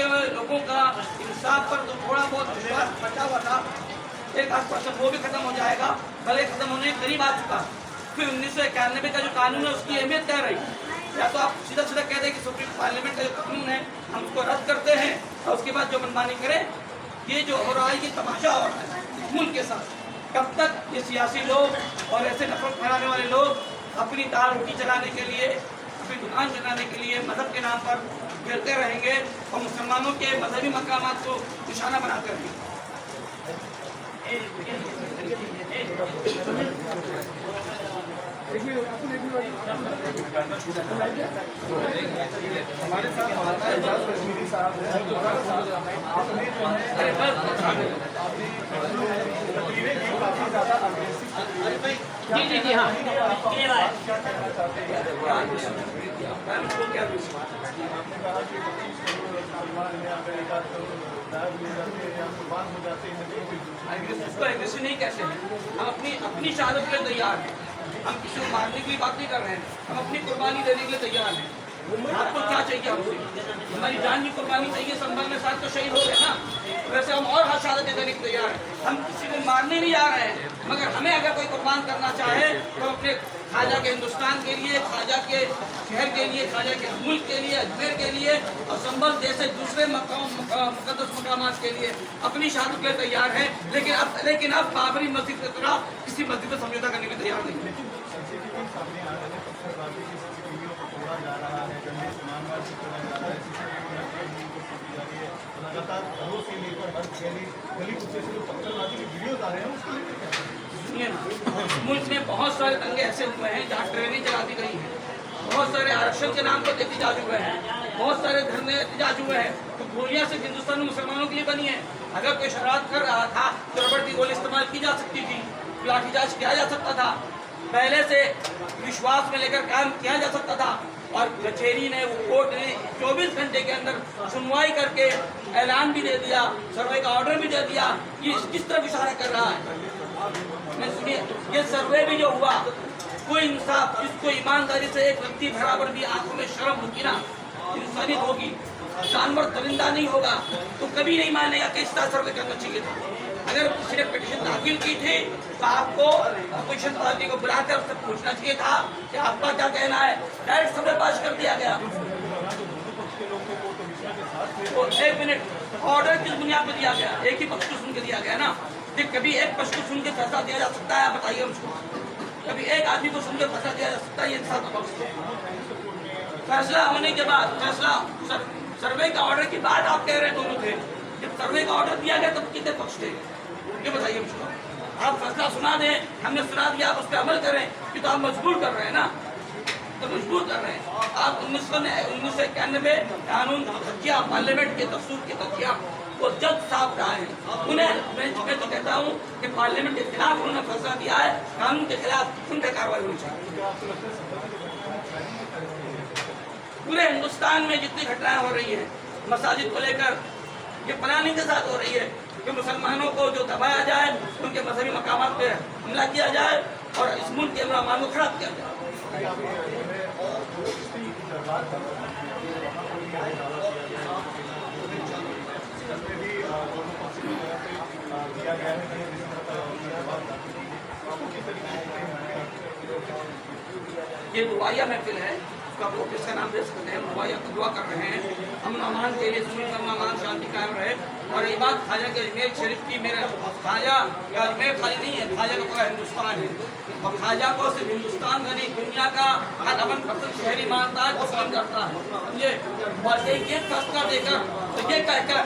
के लोगों का इंसाफ पर तो थोड़ा बहुत विश्वास बचा हुआ था, 1-8% वो भी खत्म हो जाएगा, भले खत्म होने के करीब आ चुका। फिर 1991 का जो कानून है उसकी अहमियत क्या रही? या तो आप सीधा सीधा कह दें कि सुप्रीम पार्लियामेंट का जो कानून है हम उसको रद्द करते हैं और उसके बाद जो मनमानी करें। ये जो हो रहा है ये तमाशा हो रहा है मुल्क के साथ। कब तक ये सियासी लोग और ऐसे नफरत फैलाने वाले लोग अपनी दाल रोटी चलाने के लिए, अपनी दुकान चलाने के लिए मजहब के नाम पर गिरते रहेंगे और मुसलमानों के मजहबी मकामात को निशाना बनाते रहेंगे। हमारे साथ एजाज कश्मीरी साहब हैं, आपने तकरीरें की काफी ज्यादा जी हाँ क्या कहना चाहते हैं? आपको क्या आपने कहा कि मुसलमान है, अमेरिका तो गायब हो जाते हैं या कुर्बान हो जाते हैं, उसको एग्रेसिव नहीं कहते हैं। हम अपनी शहादत के लिए तैयार हैं। हम किसी को मारने की बात नहीं कर रहे हैं, हम अपनी कुर्बानी देने के लिए तैयार हैं। आपको क्या चाहिए? हमसे हमारी जान की कुर्बानी चाहिए। संभल में साथ तो शहीद हो गए ना, वैसे हम और शहादत देने के तैयार हैं। हम किसी को मारने नहीं जा रहे हैं, मगर हमें अगर कोई कुर्बान करना चाहे तो अपने ख्वाजा के हिंदुस्तान के लिए, ख्वाजा के शहर के लिए, ख्वाजा के मुल्क के लिए, अजमेर के लिए और संभल जैसे दूसरे मुकद्दस मकामात के लिए अपनी शहादत के लिए तैयार है। लेकिन अब बाबरी मस्जिद की तरह किसी मस्जिद पर समझौता करने के तैयार नहीं है। लगातार घरों से लेकर हर गली कुत्ते से जो पत्थरबाजी की वीडियोज आ रहे हैं उसको सुनिए ना, मुल्क में बहुत सारे दंगे ऐसे हुए हैं जहाँ ट्रेनें चला दी गई हैं, बहुत सारे आरक्षण के नाम पर एहतजाज हुए हैं, बहुत सारे धरने एहतजाज हुए हैं। तो गोलियां सिर्फ हिंदुस्तान में मुसलमानों के लिए बनी है। अगर कोई शरारत कर रहा था तो रबड़ की गोली इस्तेमाल की जा सकती थी, लाठीचार्ज किया जा सकता था, पहले से विश्वास में लेकर काम किया जा सकता था। और कचहरी ने, कोर्ट ने 24 घंटे के अंदर सुनवाई करके ऐलान भी दे दिया, सर्वे का ऑर्डर भी दे दिया। ये किस तरफ इशारा कर रहा है? मैं सुनिए, ये सर्वे भी जो हुआ, कोई इंसाफ, जिसको ईमानदारी से एक व्यक्ति बराबर भी आंखों में शर्म होगी ना, इंसानियत होगी, जानवर दरिंदा नहीं होगा, तो कभी नहीं मानेगा कि इस तरह सर्वे करना चाहिए था। अगर किसी ने पिटीशन दाखिल की थी तो आपको अपोजिशन पार्टी को बुलाकर उससे पूछना चाहिए था कि आपका क्या कहना है। डायरेक्ट सर्वे पास कर दिया गया। तो 1 मिनट, ऑर्डर किस बुनियाद पर दिया गया? एक ही पक्ष को सुन के दिया गया ना। कभी एक पक्ष को सुन के फैसला दिया जा सकता है? बताइए मुझको। कभी एक आदमी को सुन के फैसला दिया जा सकता है? ये इंसाफ का पक्ष। फैसला होने के बाद, फैसला सर्वे का ऑर्डर की बात आप कह रहे दोनों थे, जब सर्वे का ऑर्डर दिया गया तब कितने पक्ष थे? ये बताइए मुझको। आप फैसला सुना दें, हमने सुना दिया, आप उस पर अमल करें, ये तो आप मजबूर कर रहे हैं ना, तो मजबूर कर रहे हैं आप। 1991 कानून तकिया, पार्लियामेंट के दस्तूर के तकिया, वो जज साहब रहा है, उन्हें मैं तो कहता हूँ कि पार्लियामेंट के खिलाफ उन्होंने फैसला दिया है, कानून के खिलाफ उन पर कार्रवाई होनी चाहिए। पूरे हिंदुस्तान में जितनी घटनाएं हो रही है मसाजिद को लेकर, ये प्लानिंग के साथ हो रही है कि मुसलमानों को जो दबाया जाए, उनके मजहबी मकामात पे हमला किया जाए और इस मुल्क के अमन को खराब किया जाए। ये दुआया महफिल है, आप लोग इसका नाम दे सकते हैं। दुआ कर रहे हैं हम अमान के लिए, अमान शांति कायम रहे। और ये बात ख्वाजा के अजमेर शरीफ की, मेरा ख्वाजा का अजमेर खाली नहीं है, ख्वाजा का पूरा हिंदुस्तान है। और ख्वाजा को सिर्फ हिंदुस्तान का नहीं, दुनिया का हर 51% शहरी ईमानदार पसंद करता है, समझे। और ये फैसला देकर, तो ये कहकर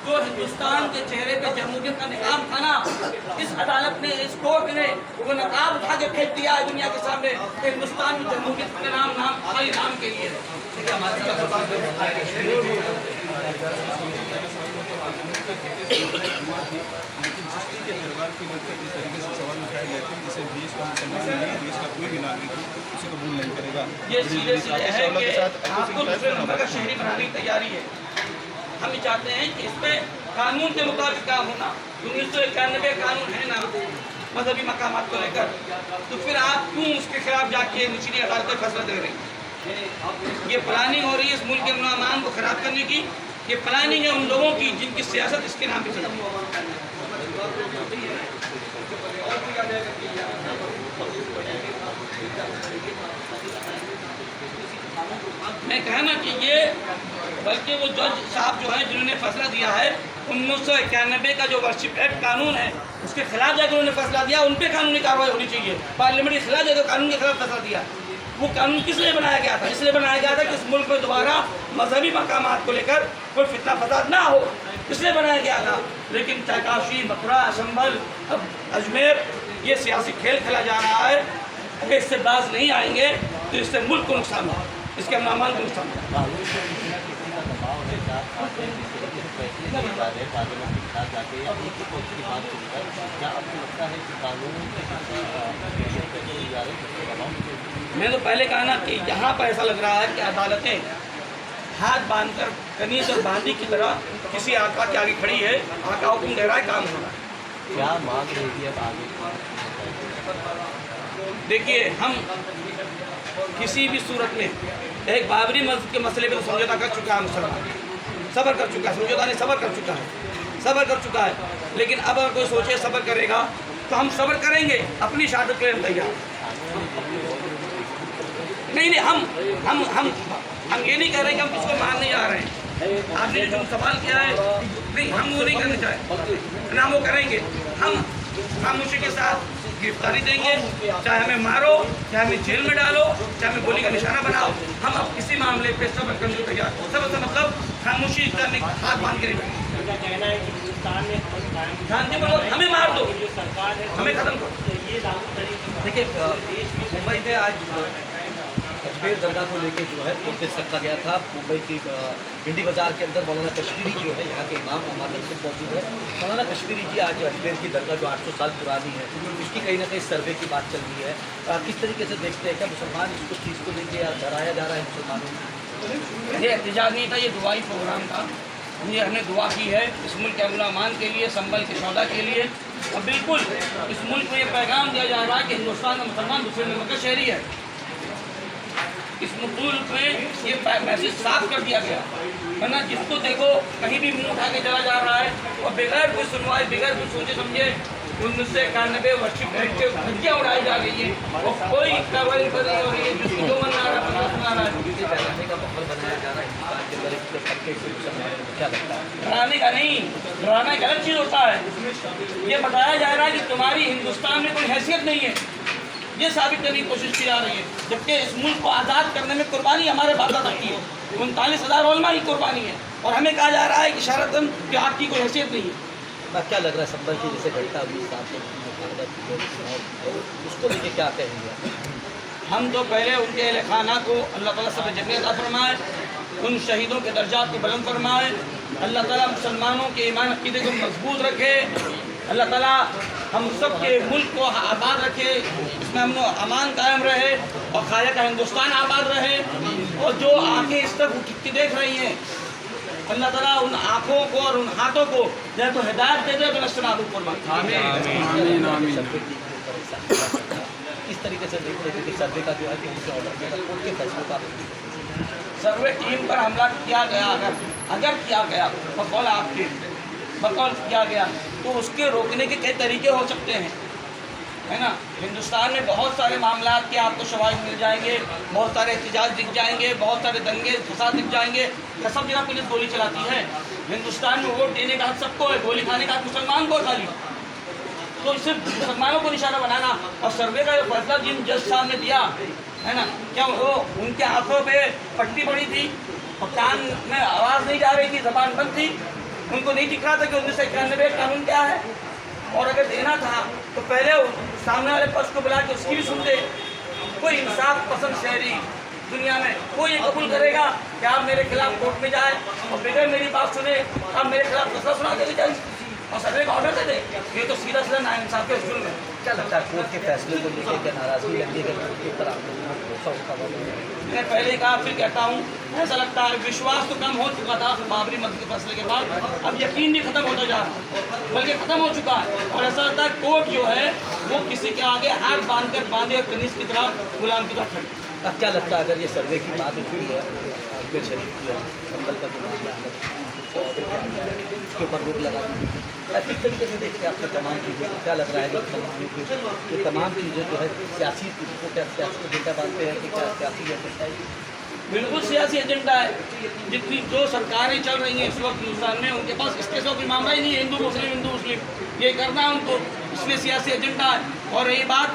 जो हिंदुस्तान के चेहरे पे जमहूरियत का निकाम था ना, इस अदालत ने, इस कोर्ट ने वो नकाब उठा के फेंक दिया है दुनिया के सामने। हिंदुस्तान में जमहूरियत के नाम खाली नाम के लिए ये सीधे सीधे है कि आपको दूसरे नंबर का शहरी बनाने की तैयारी है। हम ये चाहते हैं कि इसमें कानून के मुताबिक काम होना। 1991 कानून है ना मजहबी मकामात को लेकर, तो फिर आप क्यों उसके खिलाफ जाके निचली अदालत में फैसला दे रहे हैं? ये प्लानिंग हो रही है इस मुल्क के अमन को खराब करने की। ये प्लानिंग है उन लोगों की जिनकी सियासत इसके नाम पे चलती है। मैं कहना चाहिए बल्कि वो जज साहब जो है जिन्होंने फैसला दिया है 1991 का जो वर्शिप एक्ट कानून है उसके खिलाफ जाकर उन्होंने फैसला दिया, उन पर कानूनी कार्रवाई होनी चाहिए। पार्लियामेंट के खिलाफ जाकर कानून के खिलाफ फैसला दिया। वो कानून किस लिए बनाया गया था? इसलिए बनाया गया था कि इस मुल्क में दोबारा मजहबी मकामात को लेकर कोई फितना फसाद ना हो, इसलिए बनाया गया था। लेकिन काशी, मथुरा, संभल, अब अजमेर, ये सियासी खेल खेला जा रहा है। अगर इससे बाज नहीं आएंगे तो इससे मुल्क को नुकसान होगा, इसके अमनामान को नुकसान होगा। मैं तो पहले कहा ना कि यहाँ पर ऐसा लग रहा है कि अदालतें हाथ बांधकर कनीज और बांदी की तरह किसी आका के आगे खड़ी है, आका हुक्म दे रहा है, काम हो रहा है। क्या मांग रही है आगे? देखिए, हम किसी भी सूरत में एक बाबरी मस्जिद के मसले पर समझौता कर चुका है, मुसलमान सब्र कर चुका है, समझौता ने सब्र कर चुका है। लेकिन अब अगर कोई सोचे सब्र करेगा तो हम सब्र करेंगे, अपनी शहादत के लिए हम तैयार। नहीं, हम ये नहीं कह रहे कि हम किसको मान नहीं जा रहे हैं। आपने जो सवाल किया है, नहीं, हम वो नहीं करना चाहे ना, वो करेंगे। हम खामोशी के साथ गिरफ्तारी देंगे, चाहे हमें मारो, चाहे हमें जेल में डालो, चाहे हमें गोली का निशाना बनाओ, हम अब किसी मामले पे सब्र करने को तैयार। सब्र का मतलब खामोशी करने, हाथ बांध के नहीं। हमें मार दो, हमें खत्म करो। देखिए, मुंबई में आज अजमेर दरगाह को लेकर जो है प्रोटेस्ट रखा गया था। मुंबई की भिंडी बाजार के अंदर मौलाना कश्मीरी जो है, यहाँ के इमाम हमारे से मौजूद है। मौलाना कश्मीरी जी, आज अजमेर की दरगाह जो 800 साल पुरानी है, उसकी कहीं ना कहीं सर्वे की बात चल रही है। किस तरीके से देखते हैं, क्या मुसलमान इसको चीज़ को लेकर या डराया जा रहा है मुसलमानों को? ये एहतजाज नहीं था, ये दुआई प्रोग्राम था। ये हमने दुआ की है इस मुल्क के अमन के लिए, संभल के सौदा के लिए। और बिल्कुल इस मुल्क में ये पैगाम दिया जा रहा है कि हिंदुस्तान का मुसलमान दूसरे नंबर का शहरी है। इस मुल्क में ये मैसेज साफ कर दिया गया, वरना जिसको देखो कहीं भी मुंह उठा के चला जा रहा है और बगैर कोई सुनवाई, बगैर कुछ सोचे समझे 1991 वर्षिप एक्ट के धज्जियाँ उड़ाई जा रही है और कोई कार्रवाई कर रही हो रही है। जिसको जो मन आ रहा है बना रहा है, डराने का माहौल बनाया जा रहा है हिंदुस्तान के अंदर, इसके फटके से मुसलमानों को क्या लगता है? डराने का नहीं, डराना एक अलग चीज़ होता है। ये बताया जा रहा है कि तुम्हारी हिंदुस्तान में कोई हैसियत नहीं है, ये साबित करने की कोशिश की जा रही है। जबकि इस मुल्क को आज़ाद करने में कुर्बानी हमारे बाप दादा की है, 39,000 उलमा की कुर्बानी है, और हमें कहा जा रहा है कि शरतन कि आपकी कोई हैसियत नहीं है। क्या लग रहा है संभल की जैसे घटना हुई उसको लेके क्या कहेंगे? हम तो पहले उनके अहले खाना को अल्लाह ताला सब जन्नत अता फरमाए, उन शहीदों के दर्जात को बुलंद फरमाए। अल्लाह ताला मुसलमानों के ईमान अक़ीदे को मजबूत रखे। अल्लाह ताला हम सब के मुल्क को आबाद रखे, इसमें अमन व अमान कायम रहे और खाया का हिंदुस्तान आबाद रहे। और जो आँखें इस तरफ उठती देख रही हैं, अल्लाह ताला उन आँखों को और उन हाथों को या तो हिदायत दे दे तो नस्नाबूद फरमाए। इस तरीके से देखते हैं कि सर्वे का जो है कि उनसे ऑर्डर किया कोर्ट के फैसलों का सर्वे टीम पर हमला किया गया, अगर किया गया बकौल आपके बकौल किया गया तो उसके रोकने के कई तरीके हो सकते हैं, है ना। हिंदुस्तान में बहुत सारे मामला के आपको शवाहिद मिल जाएंगे, बहुत सारे एहतजाज दिख जाएंगे, बहुत सारे दंगे फसाद दिख जाएंगे। या सब जगह पुलिस गोली चलाती है। हिंदुस्तान में वोट देने का हक सबको है, गोली खाने का हक मुसलमान को खाली। तो सिर्फ मुसलमानों को निशाना बनाना और सर्वे का जो फैसला जिन जज साहब ने दिया है ना, क्या वो उनके आंखों पे पट्टी पड़ी थी और कान में आवाज़ नहीं जा रही थी, जबान बंद थी, उनको नहीं दिख रहा था कि 1991 कानून क्या है। और अगर देना था तो पहले सामने वाले पक्ष को बुला के उसकी भी सुनते। कोई इंसाफ पसंद शहरी दुनिया में कोई ये कबूल करेगा कि आप मेरे खिलाफ कोर्ट में जाए और बगैर मेरी बात सुने आप मेरे खिलाफ फैसला सुना के जाए और सर्वे का ऑर्डर दे दे? ये तो सीधा सीधा नाइंसाफी है, जुल्म है। क्या लगता है कोर्ट के फैसले को लेकर क्या नाराजगी लगती है कोर्ट के ऊपर? मैं पहले कहा फिर कहता हूँ, ऐसा लगता है विश्वास तो कम हो चुका था बाबरी मस्जिद के फैसले के बाद, अब यकीन भी खत्म होता जा रहा है, बल्कि खत्म हो चुका है। और ऐसा लगता है कोर्ट जो है वो किसी के आगे हाथ बांधे और कनीज की तरह गुलाम की तरह खड़े। अब क्या लगता है अगर ये सर्वे की बात हुई है, शरीफ की संभल का जो मामला है, उसके ऊपर रोक लगा दी गई। किस तरीके से देखते हैं आपने तमाम चीज़ों को, क्या लग रहा है ये तमाम चीज़ें जो है सियासी को क्या सियासी एजेंडा मानते हैं कि क्या सियासी एजेंडा है? बिल्कुल सियासी एजेंडा है। जितनी जो सरकारें चल रही हैं इस वक्त हिंदुस्तान में, उनके पास इसके सब मामला ही नहीं है हिंदू मुस्लिम ये करना है उनको, इसलिए सियासी एजेंडा है। और रही बात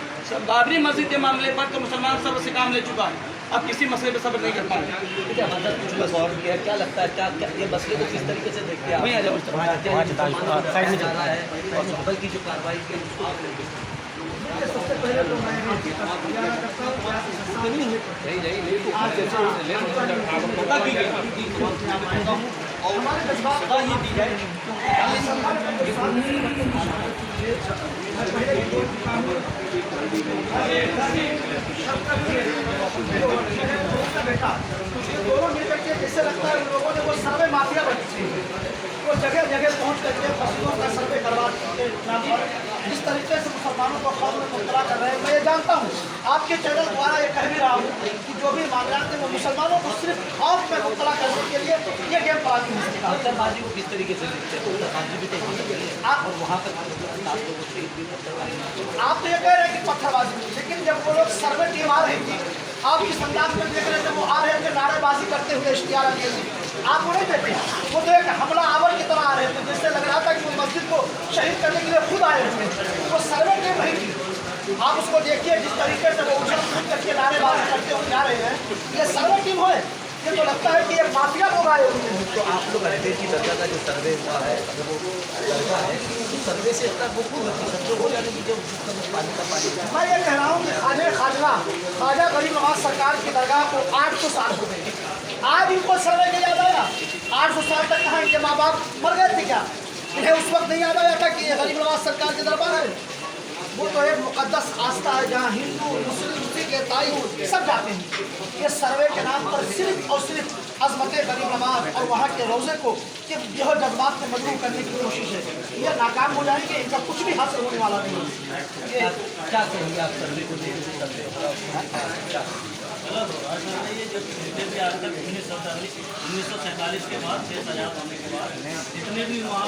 बाबरी मस्जिद के मामले पर, तो मुसलमान सब्र से काम ले चुका है, अब किसी मसले पर सब्र नहीं कर पा रहे। ठीक है, हमारे कुछ लोग गौर किया, क्या लगता है क्या ये मसले को किस तरीके से देखते हैं आप? जा रहा है और मुंबई की जो कार्रवाई की सबसे पहले तो मैं हमारे जज्बात का ये दी जाए बेटा दोनों मिलकर के जैसे लगता है उन लोगों ने वो सर्वे माफिया बनी, वो जगह जगह पहुंच करके फसलों का सर्वे करवा के नाम पर जिस तरीके से मुसलमानों को खौफ में मुब्तला कर रहे हैं। मैं ये जानता हूँ, आपके चैनल द्वारा ये कह भी रहा हूँ कि जो भी मामला थे वो मुसलमानों को सिर्फ खौफ में मुब्तला करने के लिए ये गेम प्लानिंग है। उत्तरबाजी को किस तरीके से देखते हैं? उत्तरबाजी भी तो वहाँ पर है आप और वहाँ पर आप लोगों से आप तो ये कह रहे हैं कि पत्थरबाजी, लेकिन जब वो लोग सर्वे टीम आ रही थी, आप जिस अंदाज में देख रहे थे वो आ रहे थे नारेबाजी करते हुए इश्तिहार आप वो नहीं देते, वो तो एक हमला आवर की तरह आ रहे थे, जिससे लग रहा था कि वो मस्जिद को शहीद करने के लिए खुद आए हुए। वो सर्वे टीम नहीं थी, आप उसको देखिए जिस तरीके से वो उछल कूद करके नारेबाजी करते हुए जा रहे हैं, ये सर्वे टीम हो, ये तो लगता है कि ये माफिया लोग आए हुए हैं। तो आप लोग अजमेर की दरगाह का जो सर्वे हुआ है, अगर वो दरगाह है तो सर्वे से इतना वो क्यों होती है हो जाने की जो पानी का पानी है? मैं ये कह रहा हूँ कि ख्वाजा गरीब नवाज सरकार की दरगाह को 800 साल हो गए, आज इनको सर्वे नहीं याद आया। 800 साल तक कहाँ इनके माँ बाप मर गए थे क्या? इन्हें उस वक्त नहीं याद आया था कि ये गरीब नवाज सरकार के दरबार है? वो तो एक मुकद्दस आस्था है जहाँ हिंदू मुस्लिम सिख ईसाई सब जाते हैं। ये सर्वे के नाम पर सिर्फ और सिर्फ अजमत गरीब नवाज और वहाँ के रोज़े को कि यह जज्बात में मजबूर करने की कोशिश है। ये नाकाम हो जाएंगे, इनका कुछ भी हासिल होने वाला नहीं है। ये क्या कहेंगे आप सर्वे को देखते सर्वे गलत हो रहा है ये जब जितने भी आज तक 1947 के बाद 6,000 होने के बाद जितने भी वहाँ